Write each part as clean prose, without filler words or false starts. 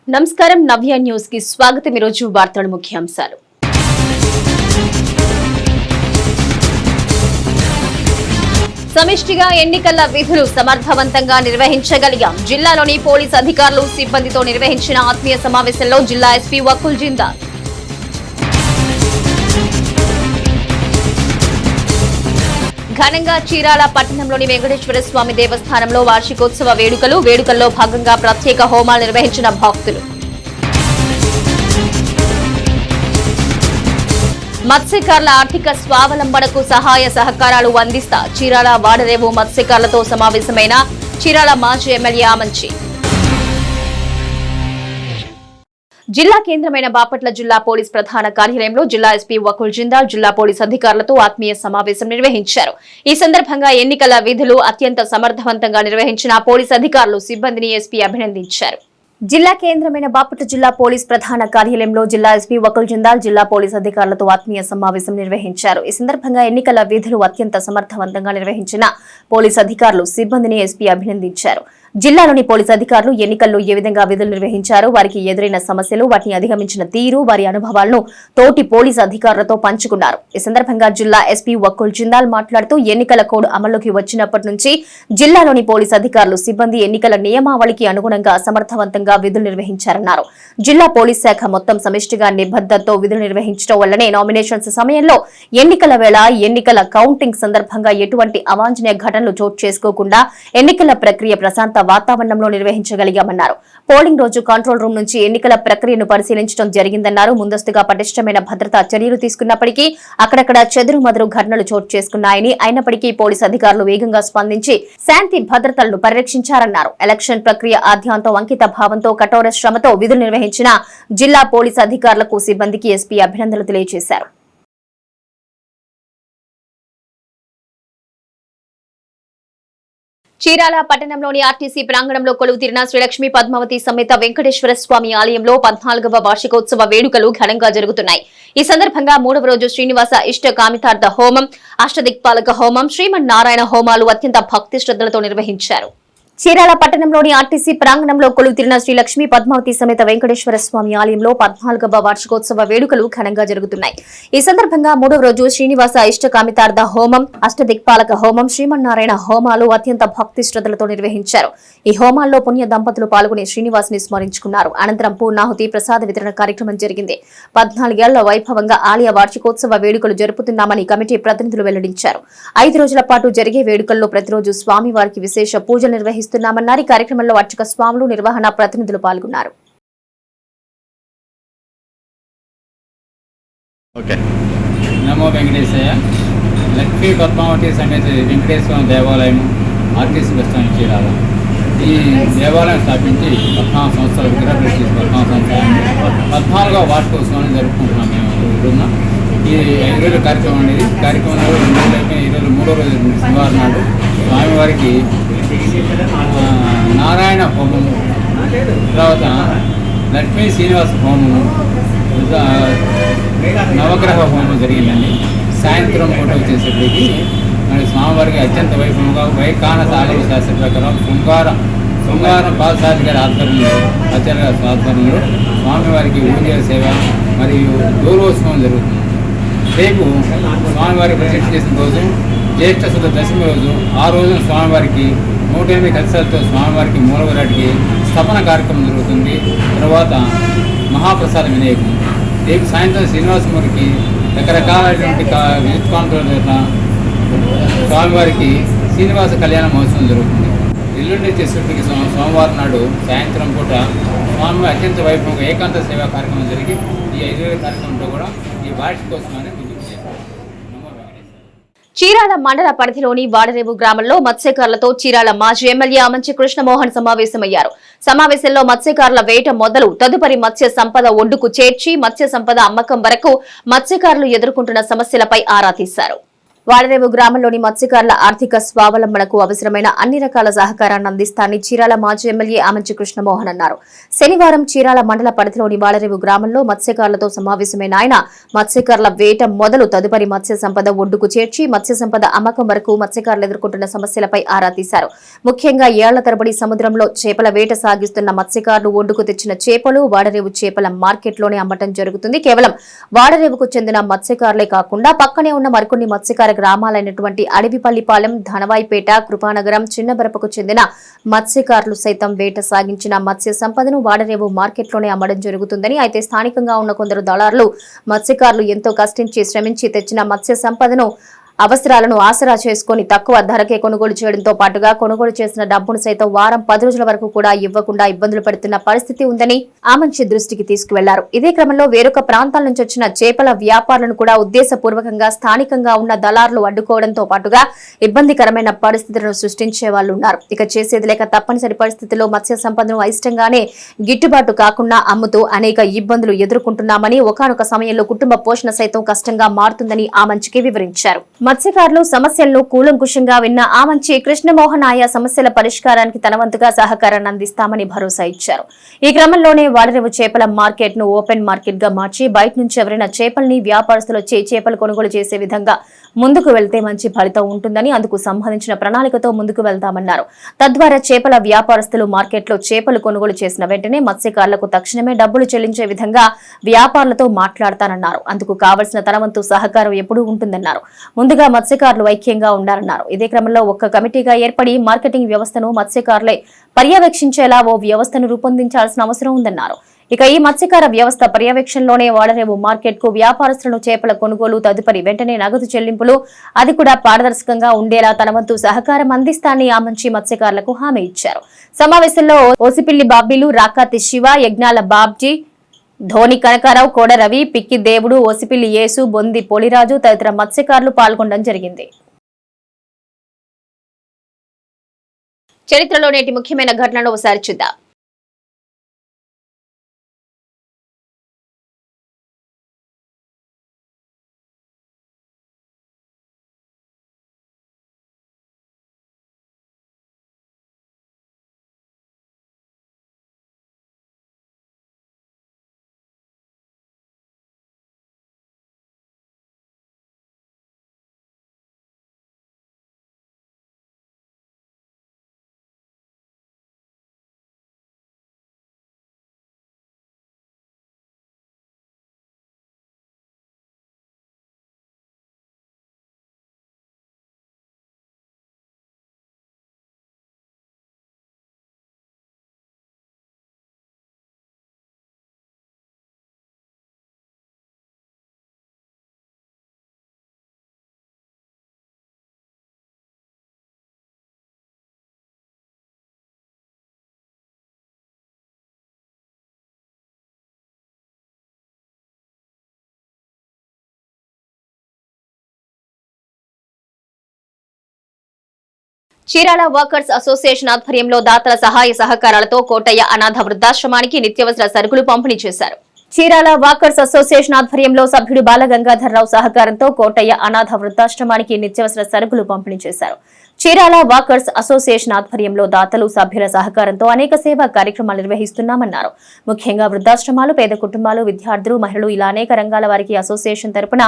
నమస్కారం నవ్య న్యూస్ కి స్వాగతం। ఈ రోజు వార్తల ముఖ్యాంశాలు। సమిష్టిగా ఎన్నికల విధులు సమర్థవంతంగా నిర్వహించగలిగాం। జిల్లాలోని పోలీస్ అధికారులు సిబ్బందితో నిర్వహించిన ఆత్మీయ సమావేశంలో జిల్లా ఎస్పీ వకుల్ జిందాల్। ఘనంగా చీరాల పట్టణంలోని వెంకటేశ్వర స్వామి దేవస్థానంలో వార్షికోత్సవ వేడుకల్లో భాగంగా ప్రత్యేక హోమాలు నిర్వహించిన భక్తులు। మత్స్యకారుల ఆర్థిక స్వావలంబనకు సహాయ సహకారాలు అందిస్తా చీరాల వాడరేవు మత్స్యకారులతో సమావేశమైన చీరాల మాజీ ఎమ్మెల్యే ఆమంచి। జిల్లా కేంద్రమైన బాపట్ల జిల్లా పోలీస్ ప్రధాన కార్యాలయంలో జిల్లా ఎస్పీ వకుల్ జిందాల్ జిల్లా పోలీస్ అధికారులతో ఆత్మీయ సమావేశం నిర్వహించారు। ఈ సందర్భంగా ఎన్నికల విధులు అత్యంత సమర్థవంతంగా నిర్వహించిన పోలీస్ అధికారులు సిబ్బందిని ఎస్పీ అభినందించారు। జిల్లా కేంద్రమైన బాపట్ల జిల్లా పోలీస్ ప్రధాన కార్యాలయంలో జిల్లా ఎస్పీ వకుల్ జిందాల్ జిల్లా పోలీస్ అధికారులతో ఆత్మీయ సమావేశం నిర్వహించారు। ఈ సందర్భంగా ఎన్నికల విధులు అత్యంత సమర్థవంతంగా నిర్వహించిన పోలీస్ అధికారులు సిబ్బందిని ఎస్పీ అభినందించారు। జిల్లాలోని పోలీస్ అధికారులు ఎన్నికల్లో ఏ విధంగా విధులు నిర్వహించారు, వారికి ఎదురైన సమస్యలు, వాటిని అధిగమించిన తీరు, వారి అనుభవాలను తోటి పోలీస్ అధికారులతో పంచుకున్నారు। ఈ సందర్భంగా జిల్లా ఎస్పీ వకుల్ జిందాల్ మాట్లాడుతూ ఎన్నికల కోడ్ అమల్లోకి వచ్చినప్పటి నుంచి జిల్లాలోని పోలీస్ అధికారులు సిబ్బంది ఎన్నికల నియమావళికి అనుగుణంగా సమర్థవంతంగా విధులు నిర్వహించారన్నారు। జిల్లా పోలీస్ శాఖ మొత్తం సమిష్టిగా నిబద్ధతతో విధులు నిర్వహించడం వల్లనే నామినేషన్స్ సమయంలో, ఎన్నికల వేళ, ఎన్నికల కౌంటింగ్ సందర్భంగా ఎటువంటి అవాంఛనీయ ఘటనలు చోటు చేసుకోకుండా ఎన్నికల ప్రక్రియ ప్రశాంత వాతావరణంలో నిర్వహించగలిగామన్నారు। పోలింగ్ రోజు కంట్రోల్ రూమ్ నుంచి ఎన్నికల ప్రక్రియను పరిశీలించడం జరిగిందన్నారు। ముందస్తుగా పటిష్టమైన భద్రతా చర్యలు తీసుకున్నప్పటికీ అక్కడక్కడ చెదురుమదురు ఘటనలు చోటు చేసుకున్నాయని, అయినప్పటికీ పోలీసు అధికారులు వేగంగా స్పందించి శాంతి భద్రతలను పరిరక్షించారన్నారు। ఎలక్షన్ ప్రక్రియ ఆద్యాంతం అంకిత భావంతో కఠోర శ్రమతో విధులు నిర్వహించిన జిల్లా పోలీసు అధికారులకు సిబ్బందికి ఎస్పీ అభినందనలు తెలియజేశారు। చీరాల పట్టణంలోని ఆర్టీసీ ప్రాంగణంలో కొలువుతీరిన శ్రీలక్ష్మీ పద్మావతి సమేత వెంకటేశ్వర స్వామి ఆలయంలో 14వ వార్షికోత్సవ వేడుకలు ఘనంగా జరుగుతున్నాయి। ఈ సందర్భంగా 3వ రోజు శ్రీనివాస ఇష్ట కామితార్థ హోమం, అష్టదిక్పాలక హోమం, శ్రీమన్నారాయణ హోమాలు అత్యంత భక్తి శ్రద్ధలతో నిర్వహించారు। చీరాల పట్టణంలోని ఆర్టీసీ ప్రాంగణంలో కొలువుతీరిన శ్రీ లక్ష్మీ పద్మావతి సమేత వెంకటేశ్వర స్వామి ఆలయంలో 14వ వార్షికోత్సవ వేడుకలు ఘనంగా జరుగుతున్నాయి। ఈ సందర్భంగా 3వ రోజు శ్రీనివాస ఇష్ట కామితార్థ హోమం, అష్టదిక్పాలక హోమం, శ్రీమన్నారాయణ హోమాలు అత్యంత భక్తి శ్రద్ధలతో నిర్వహించారు। ఈ హోమాల్లో పుణ్య దంపతులు పాల్గొని శ్రీనివాసుని స్మరించుకున్నారు। అనంతరం పూర్ణాహుతి ప్రసాద వితరణ కార్యక్రమం జరిగింది। 14 ఏళ్ల వైభవంగా ఆలయ వార్షికోత్సవ వేడుకలు జరుపుతున్నామని కమిటీ ప్రతినిధులు వెల్లడించారు। 5 రోజుల పాటు జరిగే వేడుకల్లో ప్రతిరోజు స్వామివారికి విశేష పూజలు నిర్వహిస్తున్నామన్నారు। ఈ కార్యక్రమంలో అర్చక స్వాములు, నిర్వహణ ప్రతినిధులు పాల్గొన్నారు। నమో వెంకటేశయ్య। లక్ష్మీ పద్మావతి సమేత వెంకటేశ్వర దేవాలయం ఆర్టీసీ బస్ స్టాండ్ చీరాల। ఈ దేవాలయం స్థాపించి 14 సంవత్సరాల విగ్రహ ప్రతిష్ఠ 14 సంవత్సరాలు 14వ వార్షికోత్సవాన్ని జరుపుకుంటున్నాం మేము ఇప్పుడున్న ఈ 5 రోజుల కార్యక్రమం అనేది। కార్యక్రమంలో 2 రోజులు అయిపోయి ఈరోజు 3వ రోజు శనివారం నాడు స్వామివారికి నారాయణ హోమము, తర్వాత లక్ష్మీ శ్రీనివాస హోమము, నవగ్రహ హోమం జరిగిందండి। సాయంత్రం పూట వచ్చేసరికి మరి స్వామివారికి అత్యంత వైభవంగా వైకానస ఆలయ శాస్త్ర ప్రకారం శృంగారం పాలసారి గారి ఆధ్వర్యంలో, ఆచార్య గారి ఆధ్వర్యంలో స్వామివారికి ఊరియ సేవ మరియు దూరోత్సవం జరుగుతుంది। రేపు స్వామివారి ప్రతిష్ఠ చేసిన రోజు జ్యేష్ఠ శుద్ధ దశమి రోజు, ఆ రోజున స్వామివారికి 108 కలశాలతో స్వామివారికి మూలవిరాటికి స్థపన కార్యక్రమం జరుగుతుంది। తర్వాత మహాప్రసాద వినియోగం। రేపు సాయంత్రం శ్రీనివాసమూరికి రకరకాలైనటువంటి విద్యుత్ కాంతుల ద్వారా స్వామివారికి శ్రీనివాస కళ్యాణ మహోత్సవం జరుగుతుంది। ఎల్లుండి వచ్చేసరికి సోమవారం నాడు సాయంత్రం పూట స్వామివారి అత్యంత వైభవంగా ఏకాంత సేవా కార్యక్రమం జరిగి ఈ 5 రోజుల కార్యక్రమంలో కూడా ఈ వార్షికోత్సవాన్ని ముందుకు చేస్తారు। చీరాల మండల పరిధిలోని వాడరేవు గ్రామంలో మత్స్యకారులతో చీరాల మాజీ ఎమ్మెల్యే ఆమంచి కృష్ణమోహన్ సమావేశమయ్యారు। సమావేశంలో మత్స్యకారుల వేట మొదలు తదుపరి మత్స్య సంపద ఒడ్డుకు చేర్చి మత్స్య సంపద అమ్మకం వరకు మత్స్యకారులు ఎదుర్కొంటున్న సమస్యలపై ఆరా తీశారు। వాడరేవు గ్రామంలోని మత్స్యకారుల ఆర్థిక స్వావలంబనకు అవసరమైన అన్ని రకాల సహకారాన్ని అందిస్తానని చీరాల మాజీ ఎమ్మెల్యే ఆమంచి కృష్ణమోహన్ అన్నారు. శనివారం చీరాల మండల పరిధిలోని వాడరేవు గ్రామంలో మత్స్యకారులతో సమావేశమైన ఆయన మత్స్యకారుల వేట మొదలు తదుపరి మత్స్య సంపద ఒడ్డుకు చేర్చి మత్స్య సంపద అమ్మకం వరకు మత్స్యకారులు ఎదుర్కొంటున్న సమస్యలపై ఆరా తీశారు. ముఖ్యంగా ఏళ్ల తరబడి సముద్రంలో చేపల వేట సాగిస్తున్న మత్స్యకారులు ఒడ్డుకు తెచ్చిన చేపలు వాడరేవు చేపల మార్కెట్లోనే అమ్మటం జరుగుతుంది. కేవలం వాడరేవుకు చెందిన మత్స్యకారులే కాకుండా పక్కనే ఉన్న మరికొన్ని మత్స్యకార గ్రామాలైనటువంటి అడవిపల్లిపాలెం, ధనవాయిపేట, కృపానగరం, చిన్నబరపకు చెందిన మత్స్యకారులు సైతం వేట సాగించిన మత్స్య సంపదను వాడరేవు మార్కెట్లోనే అమ్మడం జరుగుతుందని, అయితే స్థానికంగా ఉన్న కొందరు దళారులు మత్స్యకారులు ఎంతో కష్టించి శ్రమించి తెచ్చిన మత్స్య సంపదను అవసరాలను ఆసరా చేసుకుని తక్కువ ధరకే కొనుగోలు చేయడంతో పాటుగా కొనుగోలు చేసిన డబ్బును సైతం వారం 10 రోజుల వరకు కూడా ఇవ్వకుండా ఇబ్బందులు పడుతున్న పరిస్థితి ఉందని ఆమంచి దృష్టికి తీసుకువెళ్లారు. ఇదే క్రమంలో వేరొక ప్రాంతాల నుంచి వచ్చిన చేపల వ్యాపారులను కూడా ఉద్దేశపూర్వకంగా స్థానికంగా ఉన్న దళారులు అడ్డుకోవడంతో పాటుగా ఇబ్బందికరమైన పరిస్థితులను సృష్టించే వాళ్ళు ఉన్నారు. ఇక చేసేది లేక తప్పనిసరి పరిస్థితుల్లో మత్స్య సంపదను అయిష్టంగానే గిట్టుబాటు కాకుండా అమ్ముతూ అనేక ఇబ్బందులు ఎదుర్కొంటున్నామని, ఒకానొక సమయంలో కుటుంబ పోషణ సైతం కష్టంగా మారుతుందని ఆమంచికి వివరించారు. మత్స్యకారులు సమస్యలను కూలంకుషంగా విన్న ఆమంచి కృష్ణమోహన్ ఆయా సమస్యల పరిష్కారానికి తన వంతుగా సహకారాన్ని అందిస్తామని భరోసా ఇచ్చారు. ఈ క్రమంలోనే వాడరేవు చేపల మార్కెట్ ను ఓపెన్ మార్కెట్ గా మార్చి బయట నుంచి ఎవరైనా చేపల్ని వ్యాపారస్తులు వచ్చి చేపలు కొనుగోలు చేసే విధంగా ముందుకు వెళ్తే మంచి ఫలితం ఉంటుందని, అందుకు సంబంధించిన ప్రణాళికతో ముందుకు వెళ్తామన్నారు. తద్వారా చేపల వ్యాపారస్తులు మార్కెట్లో చేపలు కొనుగోలు చేసిన వెంటనే మత్స్యకారులకు తక్షణమే డబ్బులు చెల్లించే విధంగా వ్యాపారులతో మాట్లాడతానన్నారు. అందుకు కావలసిన తన వంతు సహకారం ఎప్పుడూ ఉంటుందన్నారు. ముందుగా మత్స్యకారులు ఐక్యంగా ఉండాలన్నారు. ఇదే క్రమంలో ఒక్క కమిటీగా ఏర్పడి మార్కెటింగ్ వ్యవస్థను మత్స్యకారులే పర్యవేక్షించేలా ఓ వ్యవస్థను రూపొందించాల్సిన అవసరం ఉందన్నారు. ఇక ఈ మత్స్యకార వ్యవస్థ పర్యవేక్షణలోనే వాడరేవు మార్కెట్ కు వ్యాపారస్తులను చేపల కొనుగోలు తదుపరి వెంటనే నగదు చెల్లింపులు అది కూడా పారదర్శకంగా ఉండేలా తన వంతు సహకారం అందిస్తానని ఆమంచి మత్స్యకారులకు హామీ ఇచ్చారు. సమావేశంలో ఓసిపిల్లి బాబీలు, రాకాతి శివ, యజ్ఞాల బాబ్జీ, ధోని కనకారావు, కోడ రవి, పిక్కి దేవుడు, ఓసిపిల్లి యేసు, బొంది పోలిరాజు తదితర మత్స్యకారులు పాల్గొనడం జరిగింది. చరిత్రలో నేటి ముఖ్యమైన ఘటనను ఒకసారి చూద్దాం. చీరాల వర్కర్స్ అసోసియేషన్ ఆధ్వర్యంలో దాతల సహాయ సహకారాలతో కోటయ్య అనాథ వృద్ధాశ్రమానికి నిత్యావసర సరుకులు పంపిణీ చేశారు. చీరాల వర్కర్స్ అసోసియేషన్ ఆధ్వర్యంలో సభ్యుడు బాలగంగాధర్రావు సహకారంతో కోటయ్య అనాథ వృద్ధాశ్రమానికి నిత్యావసర సరుకులు పంపిణీ చేశారు. చీరాల వర్కర్స్ అసోసియేషన్ ఆధ్వర్యంలో దాతలు, సభ్యుల సహకారంతో అనేక సేవా కార్యక్రమాలు నిర్వహిస్తున్నామన్నారు. ముఖ్యంగా వృద్ధాశ్రమాలు, పేద కుటుంబాలు, విద్యార్థులు, మహిళలు ఇలా అనేక రంగాల వారికి అసోసియేషన్ తరపున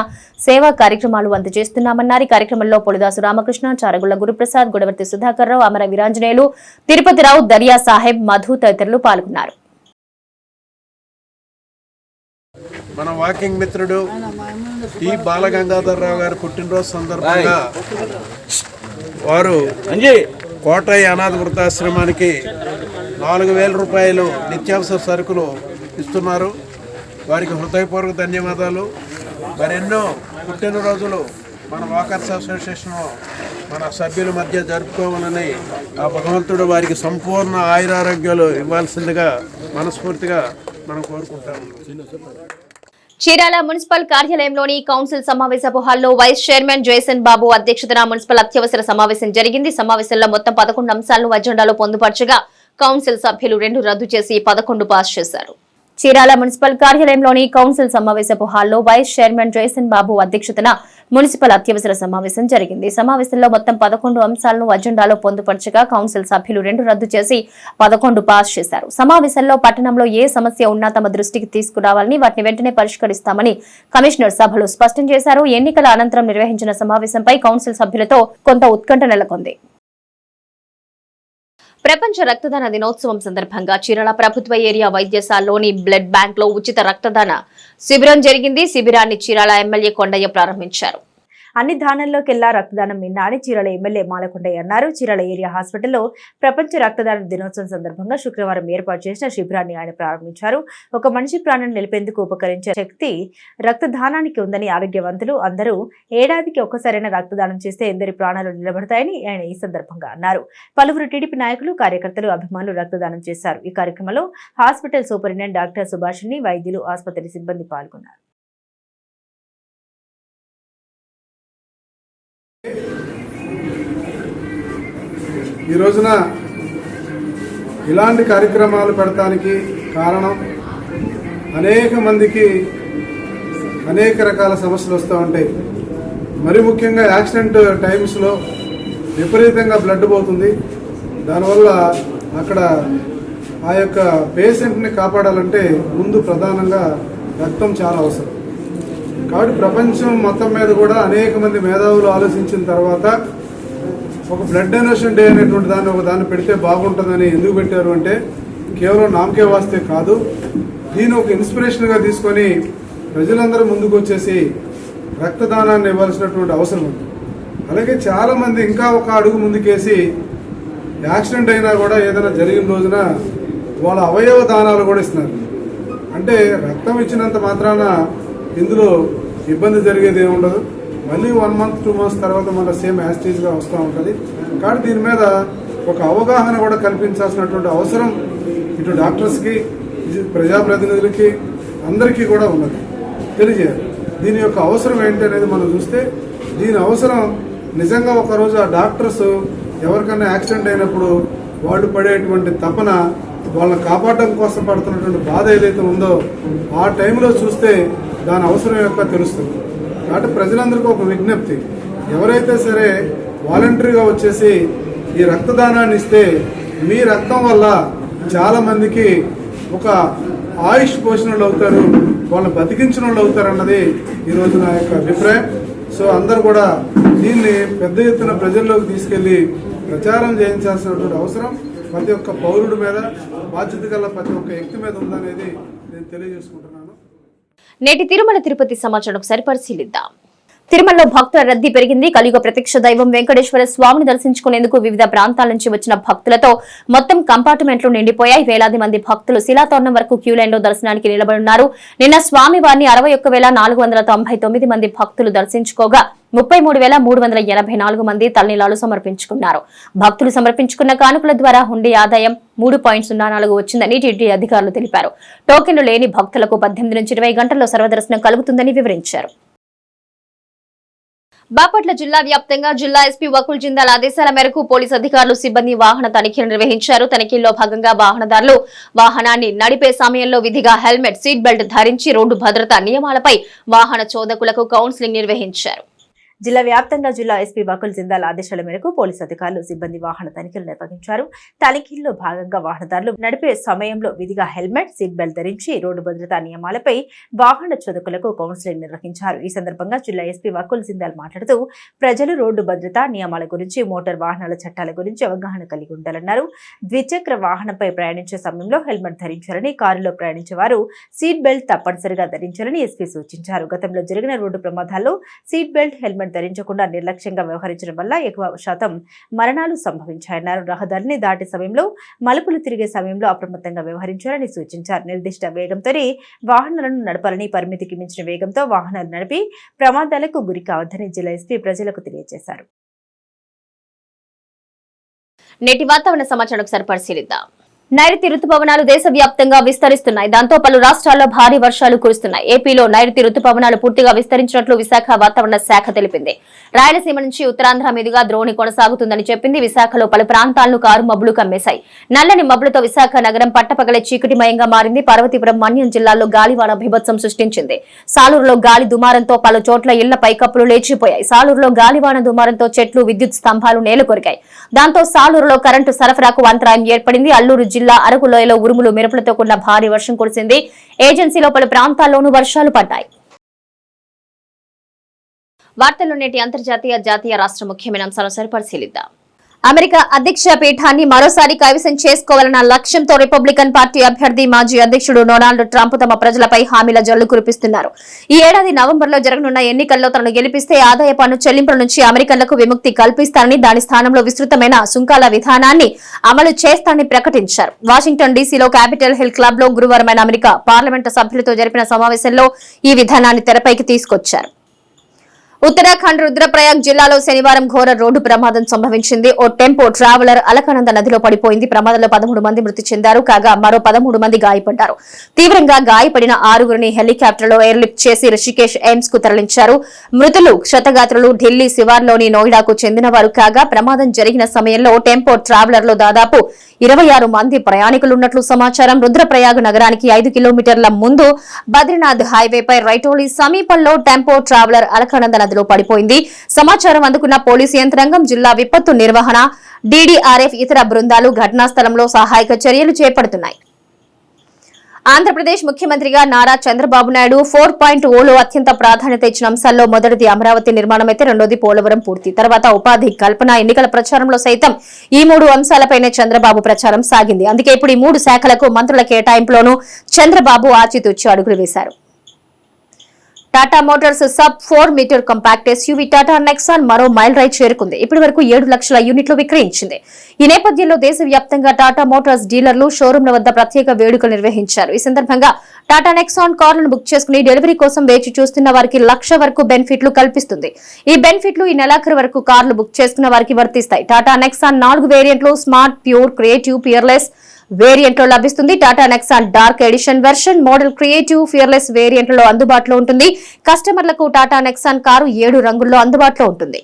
సేవా కార్యక్రమాలు అందజేస్తున్నామన్నారు. ఈ కార్యక్రమంలో పొలిదాసు రామకృష్ణ, చారగుళ్ల గురుప్రసాద్, గుడవర్తి సుధాకర్ రావు, అమర వీరాంజనేయులు, తిరుపతిరావు, దర్యా సాహెబ్, మధు తదితరులు పాల్గొన్నారు. మన వాకింగ్ మిత్రుడు ఈ బాలగంగాధర్రావు గారి పుట్టినరోజు సందర్భంగా వారు కోటయ్య అనాథ వృద్ధాశ్రమానికి 4,000 రూపాయలు నిత్యావసర సరుకులు ఇస్తున్నారు. వారికి హృదయపూర్వక ధన్యవాదాలు. మరెన్నో పుట్టినరోజులు మన వాకర్స్ అసోసియేషన్ మన సభ్యుల మధ్య జరుపుకోవాలని ఆ భగవంతుడు వారికి సంపూర్ణ ఆయురారోగ్యాలు ఇవ్వాల్సిందిగా మనస్ఫూర్తిగా మనం కోరుకుంటాము. చీరాల మున్సిపల్ కార్యాలయంలోని కౌన్సిల్ సమావేశపు హాల్లో వైస్ చైర్మన్ జయసన్ బాబు అధ్యక్షతన మున్సిపల్ అత్యవసర సమావేశం జరిగింది. సమావేశంలో మొత్తం 11 అంశాలను అజెండాలో పొందుపరచగా కౌన్సిల్ సభ్యులు 2 రద్దు చేసి 11 పాస్ చేశారు. చీరాల మున్సిపల్ కార్యాలయంలోని కౌన్సిల్ సమావేశపు హాల్లో వైస్ చైర్మన్ జయసన్ బాబు అధ్యక్షతన మున్సిపల్ అత్యవసర సమావేశం జరిగింది. సమావేశంలో మొత్తం 11 అంశాలను అజెండాలో పొందుపరచగా కౌన్సిల్ సభ్యులు 2 రద్దు చేసి 11 పాస్ చేశారు. సమావేశంలో పట్టణంలో ఏ సమస్య ఉన్నా తమ దృష్టికి తీసుకురావాలని, వాటిని వెంటనే పరిష్కరిస్తామని కమిషనర్ సభలో స్పష్టం చేశారు. ఎన్నికల అనంతరం నిర్వహించిన సమావేశంపై కౌన్సిల్ సభ్యులతో కొంత ఉత్కంఠ నెలకొంది. ప్రపంచ రక్తదాన దినోత్సవం సందర్భంగా చీరాల ప్రభుత్వ ఏరియా వైద్యశాలలోని బ్లడ్ బ్యాంక్ లో ఉచిత రక్తదాన శిబిరం జరిగింది. శిబిరాన్ని చీరాల ఎమ్మెల్యే కొండయ్య ప్రారంభించారు. అన్ని దానాల్లోకెల్లా రక్తదానం మిన్న అని చీరాల ఎమ్మెల్యే మాలకొండయ్య అన్నారు. చీరాల ఏరియా హాస్పిటల్లో ప్రపంచ రక్తదాన దినోత్సవం సందర్భంగా శుక్రవారం ఏర్పాటు చేసిన శిబిరాన్ని ఆయన ప్రారంభించారు. ఒక మనిషి ప్రాణం నిలిపేందుకు ఉపకరించే శక్తి రక్తదానానికి ఉందని, ఆరోగ్యవంతులు అందరూ ఏడాదికి ఒక్కసారైనా రక్తదానం చేస్తే ఎందరి ప్రాణాలు నిలబడతాయని ఆయన ఈ సందర్భంగా అన్నారు. పలువురు టీడీపీ నాయకులు, కార్యకర్తలు, అభిమానులు రక్తదానం చేశారు. ఈ కార్యక్రమంలో హాస్పిటల్ సూపరింటెండెంట్ డాక్టర్ సుభాషిణి, వైద్యులు, ఆసుపత్రి సిబ్బంది పాల్గొన్నారు. ఈ రోజున ఇలాంటి కార్యక్రమాలు పెడతానికి కారణం అనేక మందికి అనేక రకాల సమస్యలు వస్తూ ఉంటాయి. మరి ముఖ్యంగా యాక్సిడెంట్ టైమ్స్లో విపరీతంగా బ్లడ్ పోతుంది. దానివల్ల అక్కడ ఆ యొక్క పేషెంట్ని కాపాడాలంటే ముందు ప్రధానంగా రక్తం చాలా అవసరం. కాబట్టి ప్రపంచం మొత్తం మీద కూడా అనేక మంది మేధావులు ఆలోచించిన తర్వాత ఒక బ్లడ్ డొనేషన్ డే అనేటువంటి దాన్ని పెడితే బాగుంటుందని ఎందుకు పెట్టారు అంటే కేవలం నామకే వాస్తే కాదు, దీన్ని ఒక ఇన్స్పిరేషన్గా తీసుకొని ప్రజలందరూ ముందుకు వచ్చేసి రక్తదానాన్ని ఇవ్వాల్సినటువంటి అవసరం ఉంది. అలాగే చాలామంది ఇంకా ఒక అడుగు ముందుకేసి యాక్సిడెంట్ అయినా కూడా ఏదైనా జరిగిన రోజున వాళ్ళ అవయవ దానాలు కూడా ఇస్తున్నారు. అంటే రక్తం ఇచ్చినంత మాత్రాన ఇందులో ఇబ్బంది జరిగేది ఏమి ఉండదు. మళ్ళీ 1 month 2 months తర్వాత మన సేమ్ యాస్టీజ్గా వస్తూ ఉంటుంది. కాబట్టి దీని మీద ఒక అవగాహన కూడా కల్పించాల్సినటువంటి అవసరం ఇటు డాక్టర్స్కి, ప్రజాప్రతినిధులకి, అందరికీ కూడా ఉన్నది. తెలియజేయాలి దీని యొక్క అవసరం ఏంటి అనేది మనం చూస్తే, దీని అవసరం నిజంగా ఒకరోజు ఆ డాక్టర్స్ ఎవరికైనా యాక్సిడెంట్ అయినప్పుడు వాళ్ళు పడేటువంటి తపన, వాళ్ళని కాపాడడం కోసం పడుతున్నటువంటి బాధ ఏదైతే ఉందో ఆ టైంలో చూస్తే దాని అవసరం యొక్క తెలుస్తుంది. కాబట్టి ప్రజలందరికీ ఒక విజ్ఞప్తి, ఎవరైతే సరే వాలంటరీగా వచ్చేసి ఈ రక్తదానాన్ని ఇస్తే మీ రక్తం వల్ల చాలామందికి ఒక ఆయుష్ పోషణ వాళ్ళు అవుతారు, వాళ్ళని బతికించిన వాళ్ళు అవుతారు అన్నది ఈరోజు నా యొక్క అభిప్రాయం. సో అందరూ కూడా దీన్ని పెద్ద ఎత్తున ప్రజల్లోకి తీసుకెళ్లి ప్రచారం చేయించాల్సినటువంటి అవసరం ప్రతి ఒక్క పౌరుడి మీద, బాధ్యత గల ప్రతి ఒక్క వ్యక్తి మీద ఉందనేది నేను తెలియజేసుకుంటున్నాను. నేటి తిరుమల తిరుపతి సమాచారం ఒకసారి పరిశీలిద్దాం. తిరుమలలో భక్తుల రద్దీ పెరిగింది. కలియుగ ప్రత్యక్ష దైవం వెంకటేశ్వర స్వామిని దర్శించుకునేందుకు వివిధ ప్రాంతాల నుంచి వచ్చిన భక్తులతో మొత్తం కంపార్ట్మెంట్లు నిండిపోయాయి. వేలాది మంది భక్తులు శిలాతోరణం వరకు క్యూ లైన్ లో దర్శనానికి నిలబడున్నారు. నిన్న స్వామివారిని 61,499 మంది భక్తులు దర్శించుకోగా 33,384 మంది తలనీలాలు సమర్పించుకున్నారు. భక్తులు సమర్పించుకున్న కానుకల ద్వారా హుండీ ఆదాయం 3.04 వచ్చిందని టీటీడీ అధికారులు తెలిపారు. టోకెన్లు లేని భక్తులకు 18 నుంచి 20 గంటల్లో సర్వదర్శనం కలుగుతుందని వివరించారు. బాపట్ల జిల్లా వ్యాప్తంగా జిల్లా ఎస్పీ వకుల్ జిందాల్ ఆదేశాల మేరకు పోలీసు అధికారులు, సిబ్బంది వాహన తనిఖీలు నిర్వహించారు. తనిఖీల్లో భాగంగా వాహనదారులు వాహనాన్ని నడిపే సమయంలో విధిగా హెల్మెట్, సీట్ బెల్ట్ ధరించి రోడ్డు భద్రతా నియమాలపై వాహన చోదకులకు కౌన్సిలింగ్ నిర్వహించారు. జిల్లా వ్యాప్తంగా జిల్లా ఎస్పీ వకుల్ జిందాల్ ఆదేశాల మేరకు పోలీసు అధికారులు, సిబ్బంది వాహన తనిఖీలు నిర్వహించారు. తనిఖీల్లో భాగంగా వాహనదారులు నడిపే సమయంలో విధిగా హెల్మెట్, సీట్ బెల్ట్ ధరించి రోడ్డు భద్రతా నియమాలపై వాహన చోదకులకు కౌన్సిలింగ్ నిర్వహించారు. ఈ సందర్భంగా జిల్లా ఎస్పీ వకుల్ జిందాల్ మాట్లాడుతూ ప్రజలు రోడ్డు భద్రతా నియమాల గురించి, మోటార్ వాహనాల చట్టాల గురించి అవగాహన కలిగి ఉండాలన్నారు. ద్విచక్ర వాహనంపై ప్రయాణించే సమయంలో హెల్మెట్ ధరించాలని, కారులో ప్రయాణించే వారు సీట్ బెల్ట్ తప్పనిసరిగా ధరించాలని ఎస్పీ సూచించారు. గతంలో జరిగిన రోడ్డు ప్రమాదాల్లో సీట్ బెల్ట్, హెల్మెట్ ధరించకుండా నిర్లక్ష్యంగా వ్యవహరించడం వల్ల ఎక్కువ శాతం మరణాలు సంభవించాయన్నారు. రహదారిని దాటే సమయంలో, మలుపులు తిరిగే సమయంలో అప్రమత్తంగా వ్యవహరించాలని సూచించారు. నిర్దిష్ట వేగంతోనే వాహనాలను నడపాలని, పరిమితికి మించిన వేగంతో వాహనాలు నడిపి ప్రమాదాలకు గురి కావద్దని జిల్లా ఎస్పీ ప్రజలకు తెలియజేశారు. నేటి వాతావరణ సమాచారం ఒకసారి పరిశీలిద్దాం. నైరుతి రుతుపవనాలు దేశవ్యాప్తంగా విస్తరిస్తున్నాయి. దాంతో పలు రాష్ట్రాల్లో భారీ వర్షాలు కురుస్తున్నాయి. ఏపీలో నైరుతి రుతుపవనాలు పూర్తిగా విస్తరించినట్లు విశాఖ వాతావరణ శాఖ తెలిపింది. రాయలసీమ నుంచి ఉత్తరాంధ్ర మీదుగా ద్రోణి కొనసాగుతుందని చెప్పింది. విశాఖలో పలు ప్రాంతాలను కారు మబ్బులు కమ్మేశాయి. నల్లని మబ్బులతో విశాఖ నగరం పట్టపగలే చీకటిమయంగా మారింది. పార్వతీపురం, మన్యం జిల్లాల్లో గాలివాన బీభత్సం సృష్టించింది. సాలూరులో గాలి దుమారంతో పలు చోట్ల ఇళ్ల పైకప్పులు లేచిపోయాయి. సాలూరులో గాలివాన దుమారంతో చెట్లు, విద్యుత్ స్తంభాలు నేలకొరికాయి. దాంతో సాలూరులో కరెంటు సరఫరాకు అంతరాయం ఏర్పడింది. అల్లూరు జిల్లా అరకు లోయలో ఉరుములు మెరుపులతో కూడిన భారీ వర్షం కురిసింది. ఏజెన్సీలో పలు ప్రాంతాల్లోనూ వర్షాలు పడ్డాయి. వార్తల్లో నేటి అంతర్జాతీయ, జాతీయ, రాష్ట్ర ముఖ్యమైన అంశాలను పరిశీలిద్దాం. అమెరికా అధ్యక్ష పీఠాన్ని మరోసారి కైవసం చేసుకోవాలన్న లక్ష్యంతో రిపబ్లికన్ పార్టీ అభ్యర్థి మాజీ అధ్యక్షుడు డొనాల్డ్ ట్రంప్ తమ ప్రజలపై హామీల జల్లు కురిపిస్తున్నారు. ఈ ఏడాది నవంబర్లో జరగనున్న ఎన్నికల్లో తనను గెలిపిస్తే ఆదాయ పన్ను చెల్లింపుల నుంచి అమెరికన్లకు విముక్తి కల్పిస్తారని, దాని స్థానంలో విస్తృతమైన సుంకాల విధానాన్ని అమలు చేస్తారని ప్రకటించారు. వాషింగ్టన్ డీసీలో క్యాపిటల్ హిల్ క్లబ్ లో గురువారం అమెరికా పార్లమెంటు సభ్యులతో జరిపిన సమావేశంలో ఈ విధానాన్ని తెరపైకి తీసుకొచ్చారు. ఉత్తరాఖండ్ రుద్రప్రయాగ్ జిల్లాలో శనివారం ఘోర రోడ్డు ప్రమాదం సంభవించింది. ఓ టెంపో ట్రావెలర్ అలకనంద నదిలో పడిపోయింది. ప్రమాదంలో 13 మంది మృతి చెందారు. కాగా మరో 13 మంది గాయపడ్డారు. తీవ్రంగా గాయపడిన 6గురిని హెలికాప్టర్లో ఎయిర్లిఫ్ట్ చేసి రిషికేశ్ ఎయిమ్స్ కు తరలించారు. మృతులు క్షతగాత్రులు ఢిల్లీ శివార్లోని నోయిడాకు చెందినవారు కాగా ప్రమాదం జరిగిన సమయంలో టెంపో ట్రావెలర్ లో దాదాపు 26 మంది ప్రయాణికులున్నట్లు సమాచారం. రుద్రప్రయాగ్ నగరానికి 5 కిలోమీటర్ల ముందు బద్రీనాథ్ హైవేపై రైటోలి సమీపంలో టెంపో ట్రావెలర్ అలకనంద నదిలో పడిపోయింది. సమాచారం అందుకున్న పోలీసు యంత్రాంగం, జిల్లా విపత్తు నిర్వహణ, డీడీఆర్ఎఫ్ ఇతర బృందాలు ఘటనా స్థలంలో సహాయక చర్యలు చేపడుతున్నాయి. ఆంధ్రప్రదేశ్ ముఖ్యమంత్రిగా నారా చంద్రబాబు నాయుడు 4.0లో అత్యంత ప్రాధాన్యత ఇచ్చిన అంశాల్లో మొదటిది అమరావతి నిర్మాణం అయితే రెండోది పోలవరం పూర్తి, తర్వాత ఉపాధి కల్పన. ఎన్నికల ప్రచారంలో సైతం ఈ 3 అంశాలపైనే చంద్రబాబు ప్రచారం సాగింది. అందుకే ఇప్పుడు ఈ 3 శాఖలకు మంత్రుల కేటాయింపులోనూ చంద్రబాబు ఆచితూచి అడుగులు వేశారు. Tata motors sub 4 meter compact SUV Tata Nexon మరో మైల్ రైడ్ చేరుకుంది. ఇప్పటి వరకు 7 లక్షల యూనిట్లు విక్రయించింది. ఈ నేపథ్యంలో దేశవ్యాప్తంగా టాటా మోటార్స్ డీలర్లు షోరూంల వద్ద ప్రత్యేక వేడుకలు నిర్వహించారు. ఈ సందర్భంగా టాటా నెక్సాన్ కార్లను బుక్ చేసుకుని డెలివరీ కోసం వేచి చూస్తున్న వారికి 1 లక్ష వరకు బెనిఫిట్లు కల్పిస్తుంది. ఈ బెనిఫిట్లు ఈ నెలాఖరు వరకు కార్లు బుక్ చేసుకున్న వారికి వర్తిస్తాయి. టాటా నెక్సాన్ 4 వేరియంట్లు smart, pure, creative, fearless variant లో లభిస్తుంది. Tata Nexon dark edition version, model, creative, fearless వేరియంట్లలో అందుబాటులో ఉంటుంది. కస్టమర్లకు టాటా నెక్సాన్ కారు 7 రంగుల్లో అందుబాటులో ఉంటుంది.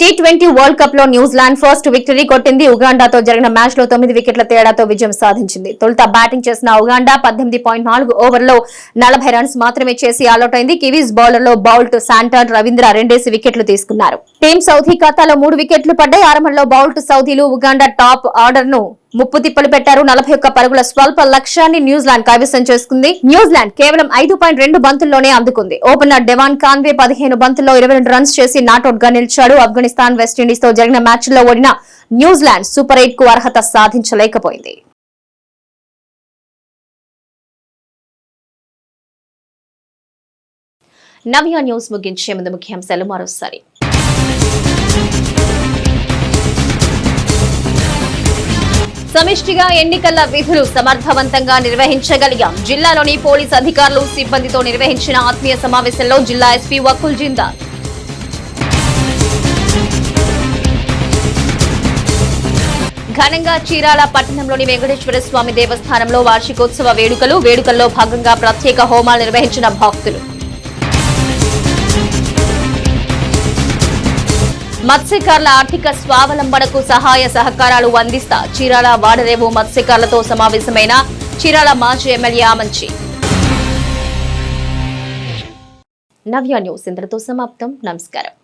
T20 వరల్డ్ కప్ లో న్యూజిలాండ్ ఫస్ట్ విక్టరీ కొట్టింది. ఉగాండాతో జరిగిన మ్యాచ్ లో 9 వికెట్ల తేడాతో విజయం సాధించింది. తొలుత బ్యాటింగ్ చేసిన ఉగాండా 18.4 ఓవర్లో 40 రన్స్ మాత్రమే చేసి ఆల్అౌట్ అయింది. కివీస్ బౌలర్లో బౌల్ట్, శాంటన్, రవీంద్ర 2 వికెట్లు తీసుకున్నారు. టీం సౌదీ ఖాతాలో 3 వికెట్లు పడ్డాయి. ఆరంభంలో బౌల్ట్, సౌదీలు ఉగాండా టాప్ ఆర్డర్ ను ముప్పు తిప్పలు పెట్టారు. 41 పరుగుల స్వల్ప లక్ష్యాన్ని న్యూజిలాండ్ కైవసం చేసుకుంది. న్యూజిలాండ్ కేవలం 5.2 బంతుల్లోనే అందుకుంది. ఓపెనర్ డెవాన్ కాన్వే 15 బంతుల్లో 22 రన్స్ చేసి నాట్అవుట్ గా నిలిచాడు. ఆఫ్ఘనిస్తాన్, వెస్టిండీస్ తో జరిగిన మ్యాచ్ లో ఓడిన న్యూజిలాండ్ సూపర్ 8 కు అర్హత సాధించలేకపోయింది. నవ్య న్యూస్ ముగించే ముందు ముఖ్యాంశాలు మరోసారి. సమిష్టిగా ఎన్నికల విధులు సమర్థవంతంగా నిర్వహించగలిగాం. జిల్లాలోని పోలీస్ అధికారులు, సిబ్బందితో నిర్వహించిన ఆత్మీయ సమావేశంలో జిల్లా ఎస్పీ వకుల్ జిందాల్. ఘనంగా చీరాల పట్టణంలోని వెంకటేశ్వర స్వామి దేవస్థానంలో వార్షికోత్సవ వేడుకల్లో భాగంగా ప్రత్యేక హోమాలు నిర్వహించిన భక్తులు. మత్స్యకారుల ఆర్థిక స్వావలంబనకు సహాయ సహకారాలు అందిస్తా చీరాల వాడరేవు మత్స్యకారులతో సమావేశమైన చీరాల మాజీ ఎమ్మెల్యే ఆమంచి. నవ్య న్యూస్ ఇంతటితో సమాప్తం. నమస్కారం.